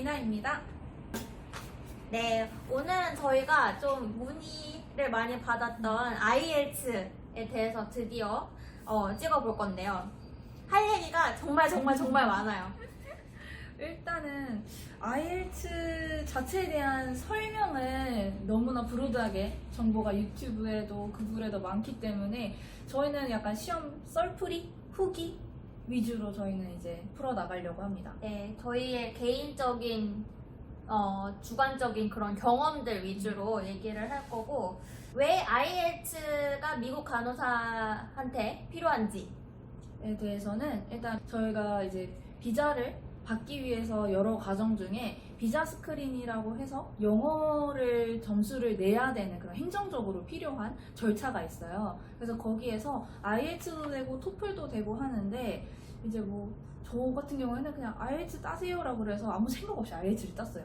레이나입니다. 네, 오늘은 저희가 좀 문의를 많이 받았던 IELTS에 대해서 드디어 찍어볼 건데요. 할 얘기가 정말 많아요. 일단은 IELTS 자체에 대한 설명을 너무나 브로드하게 정보가 유튜브에도 구글에도 많기 때문에 저희는 약간 시험 썰풀이, 후기 위주로 저희는 이제 풀어나가려고 합니다. 네, 저희의 개인적인 주관적인 그런 경험들 위주로 얘기를 할 거고, 왜 IELTS가 미국 간호사한테 필요한지에 대해서는 일단 저희가 이제 비자를 받기 위해서 여러 과정 중에 비자 스크린이라고 해서 영어를 점수를 내야 되는 그런 행정적으로 필요한 절차가 있어요. 그래서 거기에서 IELTS도 되고 토플도 되고 하는데 이제 뭐 저 같은 경우에는 그냥 IELTS 따세요라고 그래서 아무 생각 없이 IELTS를 땄어요.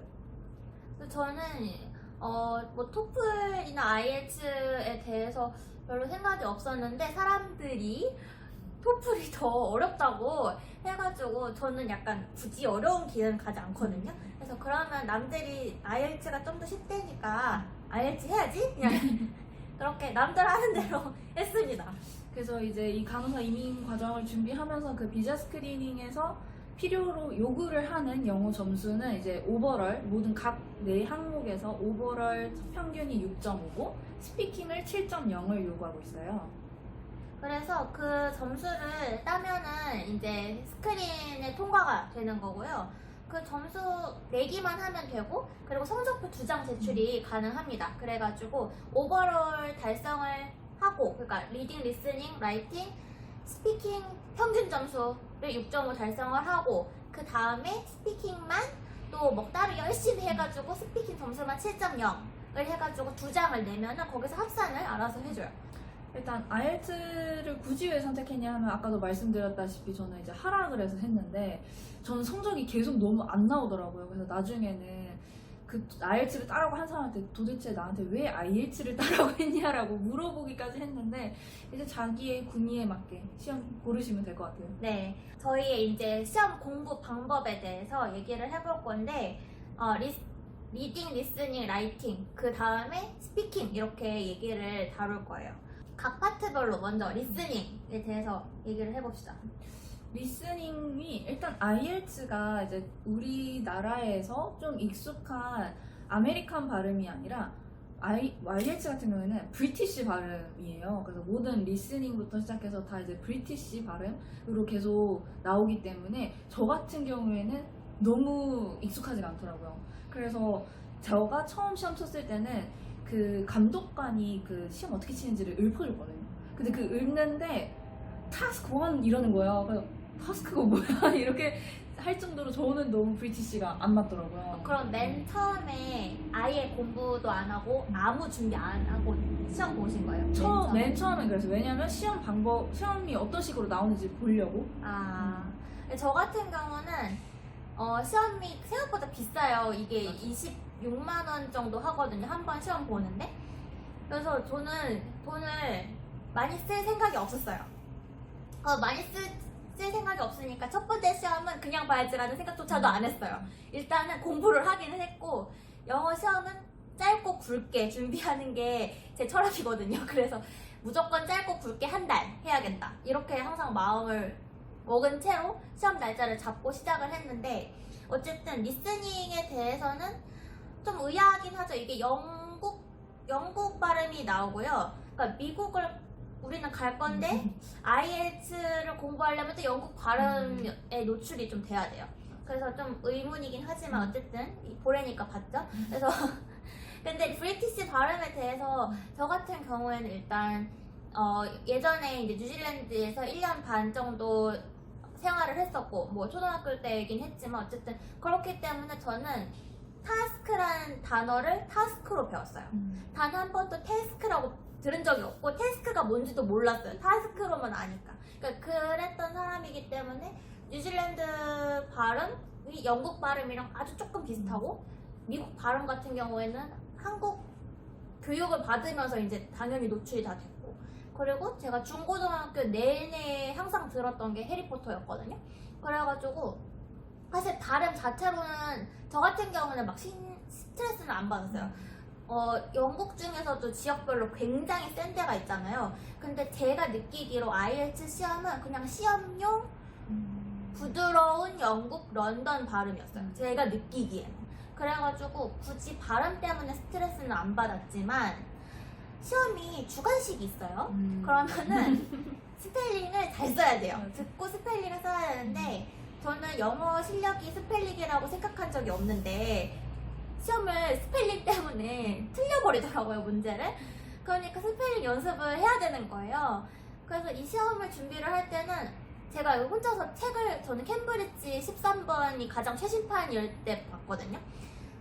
저는 뭐 토플이나 IELTS에 대해서 별로 생각이 없었는데 사람들이 토플이 더 어렵다고 해가지고 저는 약간 굳이 어려운 기회는 가지 않거든요. 그래서 그러면 남들이 IELTS가 좀 더 쉽다니까 IELTS 해야지? 그냥 그렇게 남들 하는 대로 했습니다. 그래서 이제 이 간호사 이민 과정을 준비하면서 그 비자 스크리닝에서 필요로 요구를 하는 영어 점수는 이제 오버럴 모든 각 네 항목에서 오버럴 평균이 6.5고 스피킹을 7.0을 요구하고 있어요. 그래서 그 점수를 따면은 이제 스크린에 통과가 되는 거고요. 그 점수 내기만 하면 되고, 그리고 성적표 2장 제출이 가능합니다. 그래가지고 오버롤 달성을 하고, 그러니까 리딩, 리스닝, 라이팅, 스피킹 평균 점수를 6.5 달성을 하고, 그 다음에 스피킹만 또 뭐 따로 열심히 해가지고 스피킹 점수만 7.0을 해가지고 2장을 내면은 거기서 합산을 알아서 해줘요. 일단 IELTS를 굳이 왜 선택했냐 하면 아까도 말씀드렸다시피 저는 이제 하락을 해서 했는데 저는 성적이 계속 너무 안 나오더라고요. 그래서 나중에는 그 IELTS를 따라고 한 사람한테 도대체 나한테 왜 IELTS를 따라고 했냐라고 물어보기까지 했는데 이제 자기의 군의에 맞게 시험 고르시면 될 것 같아요. 네, 저희의 이제 시험 공부 방법에 대해서 얘기를 해볼 건데 리딩, 리스닝, 라이팅, 그 다음에 스피킹 이렇게 얘기를 다룰 거예요. 각 파트별로 먼저 리스닝에 대해서 얘기를 해봅시다. 리스닝이 일단 IELTS가 이제 우리나라에서 좀 익숙한 아메리칸 발음이 아니라 IELTS 같은 경우에는 브리티시 발음이에요. 그래서 모든 리스닝부터 시작해서 다 이제 브리티시 발음으로 계속 나오기 때문에 저 같은 경우에는 너무 익숙하지가 않더라고요. 그래서 제가 처음 시험 쳤을 때는 그 감독관이 그 시험 어떻게 치는지를 읊어줬거든요. 근데 그 읊는데 타스크 1 이러는 거예요. 그래서 타스크가 뭐야? 이렇게 할 정도로 저는 너무 브리티시가 안 맞더라고요. 그럼 맨 처음에 아예 공부도 안 하고 아무 준비 안 하고 시험 보신 거예요? 맨 처음엔 그래서 왜냐면 시험이 어떤 식으로 나오는지 보려고. 저 같은 경우는 시험이 생각보다 비싸요. 이게 26만 원 정도 하거든요. 한 번 시험 보는데. 그래서 저는 돈을 많이 쓸 생각이 없었어요. 많이 쓸 생각이 없으니까 첫 번째 시험은 그냥 봐야지라는 생각조차도 안 했어요. 일단은 공부를 하기는 했고, 영어 시험은 짧고 굵게 준비하는 게 제 철학이거든요. 그래서 무조건 짧고 굵게 한 달 해야겠다, 이렇게 항상 마음을 먹은 채로 시험 날짜를 잡고 시작을 했는데, 어쨌든 리스닝에 대해서는 좀 의아하긴 하죠. 이게 영국 발음이 나오고요. 그러니까 미국을 우리는 갈 건데 IELTS를 공부하려면 또 영국 발음에 노출이 좀 돼야 돼요. 그래서 좀 의문이긴 하지만 어쨌든 보래니까 봤죠. 그래서 근데 브리티시 발음에 대해서 저 같은 경우에는 일단 예전에 이제 뉴질랜드에서 1년 반 정도 생활을 했었고, 뭐 초등학교 때이긴 했지만 어쨌든 그렇기 때문에 저는 타스크라는 단어를 타스크로 배웠어요. 단 한 번도 태스크라고 들은 적이 없고 태스크가 뭔지도 몰랐어요. 타스크로만 아니까. 그러니까 그랬던 사람이기 때문에 뉴질랜드 발음이 영국 발음이랑 아주 조금 비슷하고, 미국 발음 같은 경우에는 한국 교육을 받으면서 이제 당연히 노출이 다 됐고, 그리고 제가 중고등학교 내내 항상 들었던 게 해리포터였거든요. 그래가지고 사실 발음 자체로는 저 같은 경우는 막 스트레스는 안 받았어요. 영국 중에서도 지역별로 굉장히 센 데가 있잖아요. 근데 제가 느끼기로 IELTS 시험은 그냥 시험용 부드러운 영국 런던 발음이었어요. 제가 느끼기에는. 그래가지고 굳이 발음 때문에 스트레스는 안 받았지만 시험이 주관식이 있어요. 그러면은 스펠링을 잘 써야 돼요. 듣고 스펠링을 써야 되는데 저는 영어 실력이 스펠링이라고 생각한 적이 없는데 시험을 스펠링 때문에 틀려버리더라고요, 문제를. 그러니까 스펠링 연습을 해야 되는 거예요. 그래서 이 시험을 준비를 할 때는 제가 혼자서 책을, 저는 캠브리지 13번이 가장 최신판일 때 봤거든요.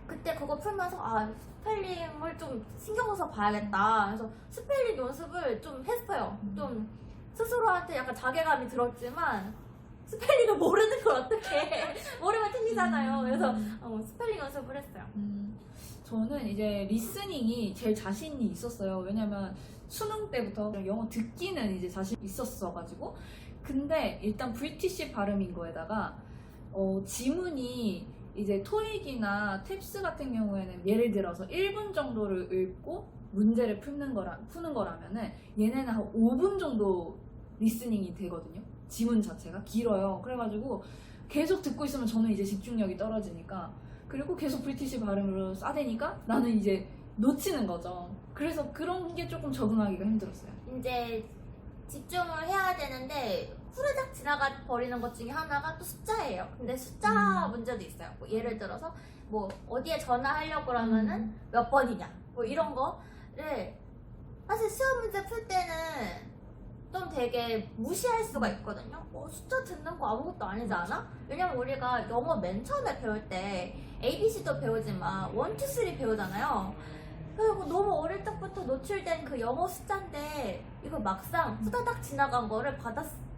그때 그거 풀면서 스펠링을 좀 신경 써서 봐야겠다. 그래서 스펠링 연습을 좀 했어요. 좀 스스로한테 약간 자괴감이 들었지만 스펠링을 모르는 걸 어떻게 모르면 틀리잖아요. 그래서 스펠링 연습을 했어요. 저는 이제 리스닝이 제일 자신이 있었어요. 왜냐면 수능 때부터 영어 듣기는 이제 자신 있었어가지고. 근데 일단 브리티시 발음인 거에다가 지문이 이제 토익이나 탭스 같은 경우에는 예를 들어서 1분 정도를 읽고 문제를 푸는 거라면은 얘네는 한 5분 정도 리스닝이 되거든요. 지문 자체가 길어요. 그래가지고 계속 듣고 있으면 저는 이제 집중력이 떨어지니까, 그리고 계속 브리티시 발음으로 싸대니까 나는 이제 놓치는 거죠. 그래서 그런 게 조금 적응하기가 힘들었어요. 이제 집중을 해야 되는데 후르닥 지나가 버리는 것 중에 하나가 또 숫자예요. 근데 숫자 문제도 있어요. 뭐 예를 들어서 뭐 어디에 전화하려고 하면은 몇 번이냐 뭐 이런 거를 사실 시험 문제 풀 때는 좀 되게 무시할 수가 있거든요. 숫자 듣는 거 아무것도 아니지 않아? 왜냐면 우리가 영어 맨 처음에 배울 때 ABC도 배우지만 1, 2, 3 배우잖아요. 그리고 너무 어릴 적부터 노출된 그 영어 숫자인데 이거 막상 후다닥 지나간 거를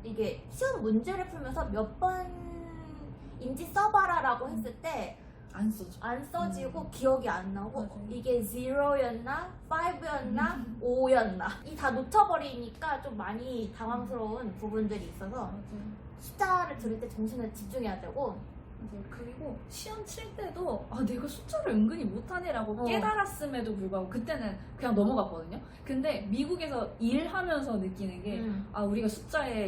이게 시험 문제를 풀면서 몇 번인지 써봐라 라고 했을 때 안 써지고 기억이 안 나고 맞아요. 이게 0였나 5였나 5였나 이 다 놓쳐버리니까 좀 많이 당황스러운 부분들이 있어서 맞아요. 숫자를 들을 때 정신을 집중해야 되고. 맞아요. 그리고 시험 칠 때도 내가 숫자를 은근히 못하네라고 깨달았음에도 불구하고 그때는 그냥 넘어갔거든요. 근데 미국에서 일하면서 느끼는 게 우리가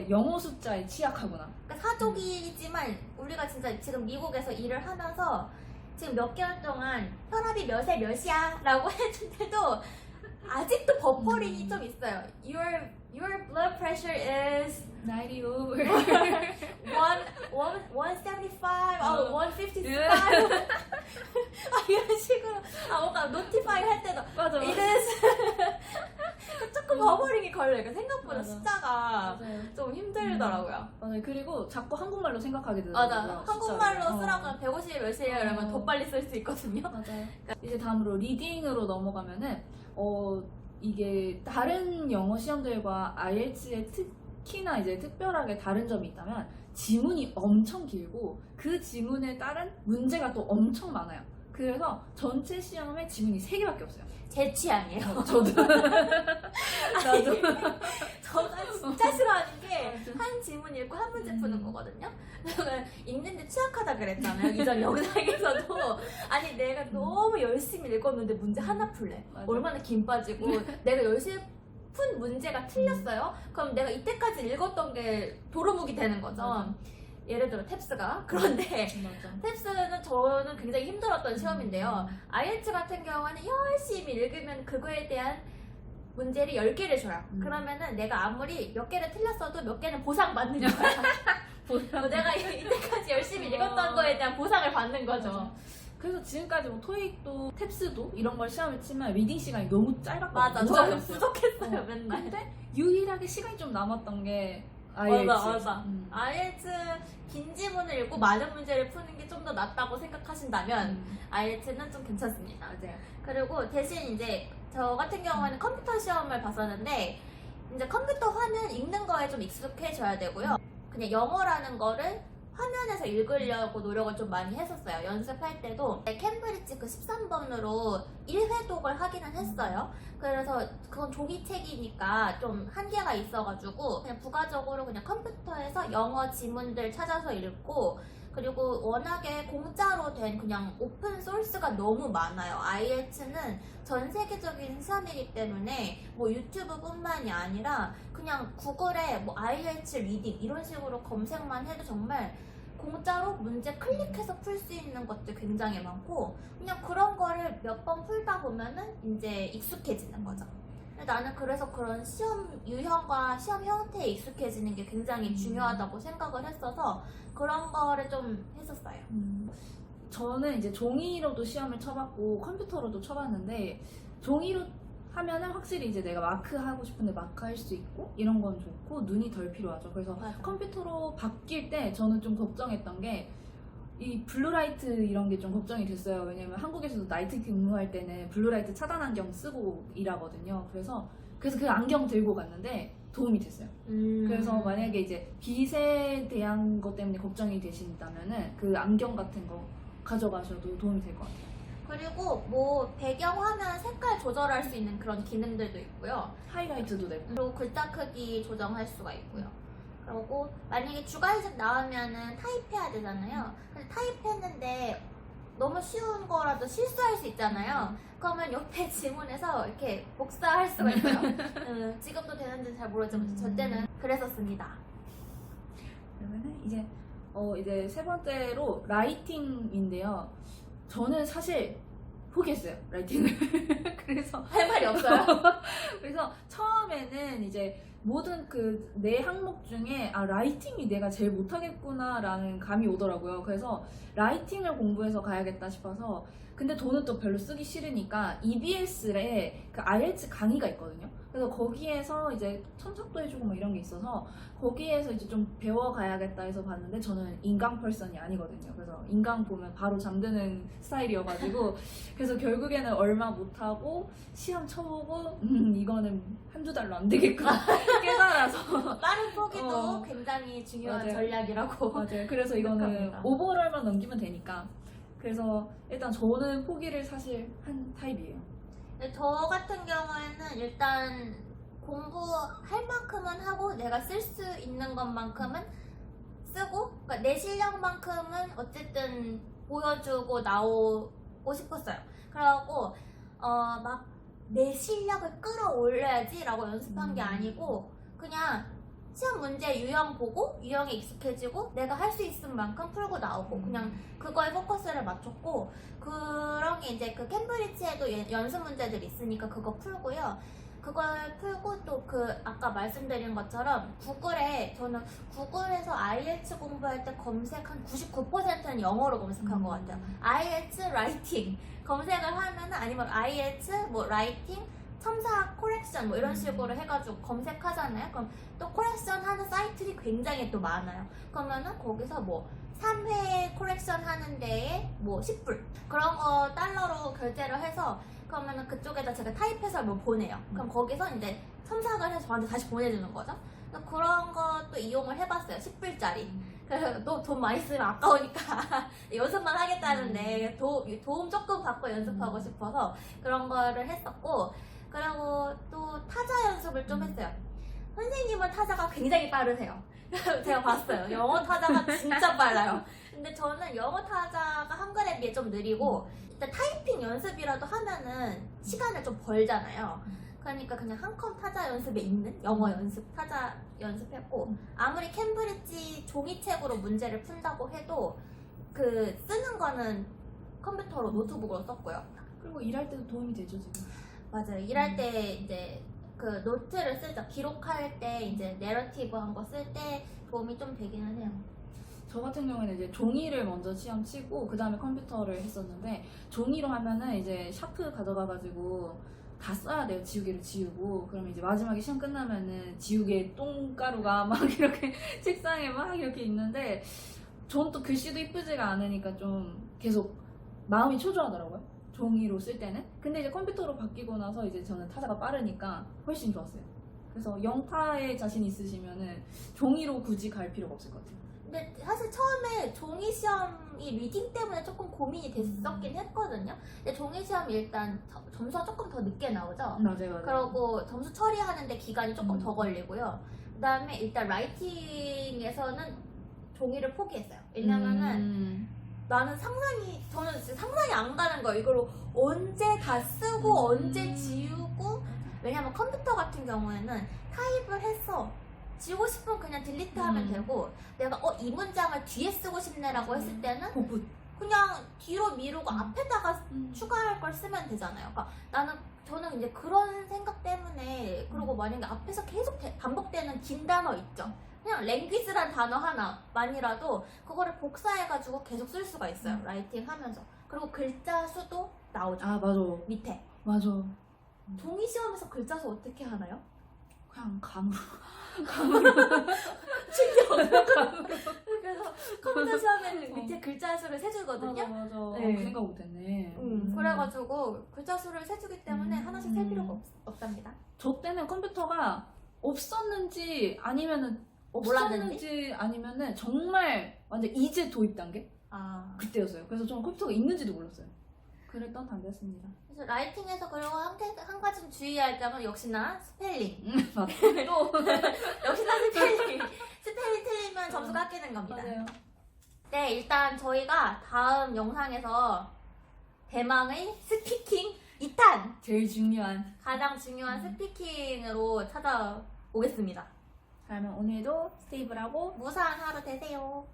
영어 숫자에 취약하구나. 그러니까 사족이지만 우리가 진짜 지금 미국에서 일을 하면서 지금 몇 개월 동안 혈압이 몇에 몇이야 라고 했는데도 아직도 버퍼링이 좀 있어요. Your blood pressure is 90 over 175, 155 이런 식으로 뭔가 노티파이 할 때도 맞아. it is 조금 버퍼링이 걸려요. 그러니까 생각보다 맞아. 숫자가 맞아요. 좀 힘들더라고요. 맞아요. 그리고 자꾸 한국말로 생각하게 되더라고요. 맞아. 한국말로 숫자를. 쓰라고 150이 몇이에요 이러면 더 빨리 쓸 수 있거든요. 맞아요. 이제 다음으로 리딩으로 넘어가면은 이게 다른 영어 시험들과 IELTS에 특히나 이제 특별하게 다른 점이 있다면 지문이 엄청 길고 그 지문에 따른 문제가 또 엄청 많아요. 그래서 전체 시험에 지문이 3개밖에 없어요. 제 취향이에요. 저도. 나도. 저가 진짜 싫어하는 게 한 지문 읽고 한 문제 푸는 거거든요. 읽는데 취약하다 그랬잖아요. 이전 영상에서도. 아니 내가 너무 열심히 읽었는데 문제 하나 풀래. 맞아. 얼마나 김 빠지고 내가 열심히 푼 문제가 틀렸어요? 그럼 내가 이때까지 읽었던 게 도루묵이 되는 거죠. 맞아. 예를 들어 탭스가. 그런데 맞아. 탭스는 저는 굉장히 힘들었던 시험인데요. IELTS 같은 경우는 열심히 읽으면 그거에 대한 문제를 10개를 줘요. 그러면은 내가 아무리 몇 개를 틀렸어도 몇 개는 보상받는 거야. 내가 이때까지 열심히 읽었던 거에 대한 보상을 받는 거죠. 맞아. 그래서 지금까지 뭐 토익도 탭스도 이런 걸 시험을 치면 리딩 시간이 너무 짧았거든요. 맞아. 저는 부족했어요, 맨날. 근데 유일하게 시간이 좀 남았던 게 IELTS. 맞아. IELTS 긴 지문을 읽고 많은 문제를 푸는 게 좀 더 낫다고 생각하신다면 IELTS는 좀 괜찮습니다. 맞아요. 그리고 대신 이제 저 같은 경우에는 컴퓨터 시험을 봤었는데 이제 컴퓨터 화면 읽는 거에 좀 익숙해져야 되고요. 그냥 영어라는 거를 화면에서 읽으려고 노력을 좀 많이 했었어요. 연습할 때도 캠브리지 그 13번으로 1회독을 하기는 했어요. 그래서 그건 종이책이니까 좀 한계가 있어가지고 그냥 부가적으로 그냥 컴퓨터에서 영어 지문들 찾아서 읽고, 그리고 워낙에 공짜로 된 그냥 오픈 소스가 너무 많아요. IELTS는 전 세계적인 시험이기 때문에 뭐 유튜브뿐만이 아니라 그냥 구글에 뭐 IELTS 리딩 이런 식으로 검색만 해도 정말 공짜로 문제 클릭해서 풀 수 있는 것들 굉장히 많고, 그냥 그런 거를 몇 번 풀다 보면은 이제 익숙해지는 거죠. 나는 그래서 그런 시험 유형과 시험 형태에 익숙해지는 게 굉장히 중요하다고 생각을 했어서 그런 거를 좀 했었어요. 저는 이제 종이로도 시험을 쳐봤고 컴퓨터로도 쳐봤는데, 종이로 하면은 확실히 이제 내가 마크 하고 싶은데 마크 할 수 있고 이런 건 좋고 눈이 덜 필요하죠. 그래서 맞아. 컴퓨터로 바뀔 때 저는 좀 걱정했던 게 이 블루라이트 이런 게 좀 걱정이 됐어요. 왜냐면 한국에서도 나이트 근무할 때는 블루라이트 차단 안경 쓰고 일하거든요. 그래서 그 안경 들고 갔는데 도움이 됐어요. 그래서 만약에 이제 빛에 대한 것 때문에 걱정이 되신다면은 그 안경 같은 거 가져가셔도 도움이 될 것 같아요. 그리고 뭐 배경화면 색깔 조절할 수 있는 그런 기능들도 있고요. 하이라이트도 되고. 그리고 글자 크기 조정할 수가 있고요. 그리고 만약에 주관식 나오면은 타입해야 되잖아요. 근데 타입했는데 너무 쉬운 거라도 실수할 수 있잖아요. 그러면 옆에 지문에서 이렇게 복사할 수가 있어요. 지금도 되는지 잘 모르지만 저 때는 그랬었습니다. 그러면은 이제 세 번째로 라이팅인데요. 저는 사실 포기했어요, 라이팅을. 그래서 할 말이 없어요. 그래서 처음에는 이제 모든 그 네 항목 중에 라이팅이 내가 제일 못하겠구나라는 감이 오더라고요. 그래서 라이팅을 공부해서 가야겠다 싶어서, 근데 돈은 또 별로 쓰기 싫으니까 EBS에 그 IELTS 강의가 있거든요. 그래서 거기에서 이제 첨삭도 해주고 뭐 이런 게 있어서 거기에서 이제 좀 배워가야겠다 해서 봤는데, 저는 인강 펄선이 아니거든요. 그래서 인강 보면 바로 잠드는 스타일이어가지고 그래서 결국에는 얼마 못하고 시험 쳐보고 이거는 한두 달로 안 되겠구나 깨달아서 빠른 포기도 굉장히 중요한 맞아요. 전략이라고. 맞아요. 그래서 이거는 생각합니다. 오버럴만 넘기면 되니까. 그래서 일단 저는 포기를 사실 한 타입이에요. 근데 저 같은 경우에는 일단 공부할 만큼은 하고 내가 쓸 수 있는 것만큼은 쓰고, 그러니까 내 실력만큼은 어쨌든 보여주고 나오고 싶었어요. 그래갖고 막 내 실력을 끌어올려야지 라고 연습한 게 아니고, 그냥 시험 문제 유형 보고 유형에 익숙해지고 내가 할 수 있을 만큼 풀고 나오고 그냥 그거에 포커스를 맞췄고, 그런 게 이제 그 캠브리지에도 연습 문제들이 있으니까 그거 풀고요. 그걸 풀고 또 그 아까 말씀드린 것처럼 저는 구글에서 IELTS 공부할 때 검색 한 99%는 영어로 검색한 것 같아요. IELTS 라이팅 검색을 하면은, 아니면 IELTS 뭐 라이팅 첨삭 코렉션 뭐 이런 식으로 해가지고 검색하잖아요. 그럼 또 코렉션 하는 사이트들이 굉장히 또 많아요. 그러면은 거기서 뭐 3회 코렉션 하는 데에 뭐 10불 그런 거 달러로 결제를 해서, 그러면은 그쪽에다 제가 타입해서 뭐 보내요. 그럼 거기서 이제 첨삭을 해서 저한테 다시 보내주는 거죠. 그런 것도 이용을 해봤어요. 10불짜리. 그래서 또 돈 많이 쓰면 아까우니까 연습만 하겠다는데 도움 조금 받고 연습하고 싶어서 그런 거를 했었고, 그리고 또 타자 연습을 좀 했어요. 선생님은 타자가 굉장히 빠르세요. 제가 봤어요. 영어 타자가 진짜 빨라요. 근데 저는 영어 타자가 한글에 비해 좀 느리고, 일단 타이핑 연습이라도 하면은 시간을 좀 벌잖아요. 그러니까 그냥 한 컴 타자 연습에 있는 영어 연습, 타자 연습했고, 아무리 캠브리지 종이책으로 문제를 푼다고 해도 그 쓰는 거는 컴퓨터로 노트북으로 썼고요. 그리고 일할 때도 도움이 되죠, 지금. 맞아요. 일할 때 이제 그 노트를 쓰죠. 기록할 때 이제 내러티브 한 거 쓸 때 도움이 좀 되기는 해요. 저 같은 경우에는 이제 종이를 먼저 시험 치고 그 다음에 컴퓨터를 했었는데, 종이로 하면은 이제 샤프 가져가가지고 다 써야 돼요. 지우개를 지우고. 그러면 이제 마지막에 시험 끝나면은 지우개 똥가루가 막 이렇게 책상에 막 이렇게 있는데, 전 또 글씨도 이쁘지가 않으니까 좀 계속 마음이 초조하더라고요. 종이로 쓸 때는. 근데 이제 컴퓨터로 바뀌고 나서 이제 저는 타자가 빠르니까 훨씬 좋았어요. 그래서 영타에 자신 있으시면은 종이로 굳이 갈 필요가 없을 것 같아요. 근데 사실 처음에 종이 시험이 리딩 때문에 조금 고민이 됐었긴 했거든요. 근데 종이 시험이 일단 점수가 조금 더 늦게 나오죠. 맞아요. 그리고 점수 처리하는데 기간이 조금 더 걸리고요. 그 다음에 일단 라이팅에서는 종이를 포기했어요. 왜냐면은 저는 진짜 상상이 안 가는 거예요. 이걸 언제 다 쓰고 언제 지우고. 왜냐면 컴퓨터 같은 경우에는 타입을 해서 지우고 싶으면 그냥 딜리트 하면 되고, 내가 이 문장을 뒤에 쓰고 싶네라고 했을 때는 복붙. 그냥 뒤로 미루고 앞에다가 추가할 걸 쓰면 되잖아요. 그러니까 저는 이제 그런 생각 때문에, 그리고 만약에 앞에서 계속 반복되는 긴 단어 있죠. 그냥 랭귀지란 단어 하나만이라도 그거를 복사해가지고 계속 쓸 수가 있어요. 라이팅 하면서. 그리고 글자 수도 나오죠. 아 맞아. 밑에. 맞아. 종이 시험에서 글자 수 어떻게 하나요? 그냥 감으로. 그래서 컴퓨터 시험에는 밑에 글자 수를 세주거든요. 맞아. 네. 그 생각 못했네. 그래가지고 글자 수를 세주기 때문에 하나씩 셀 필요가 없답니다. 저 때는 컴퓨터가 없었는지 아니면은 아니면은 정말 완전 이제 도입 단계 아. 그때였어요. 그래서 저는 컴퓨터가 있는지도 몰랐어요. 그랬던 단계였습니다. 그래서 라이팅에서 그리고 한 가지 주의할 점은 역시나 스펠링. 맞아. 역시나 스펠링. 스펠링 틀리면 점수 깎이는 겁니다. 맞아요. 네, 일단 저희가 다음 영상에서 대망의 스피킹 2탄! 제일 중요한. 가장 중요한 스피킹으로 찾아오겠습니다. 그러면 오늘도 스테이블하고 무사한 하루 되세요.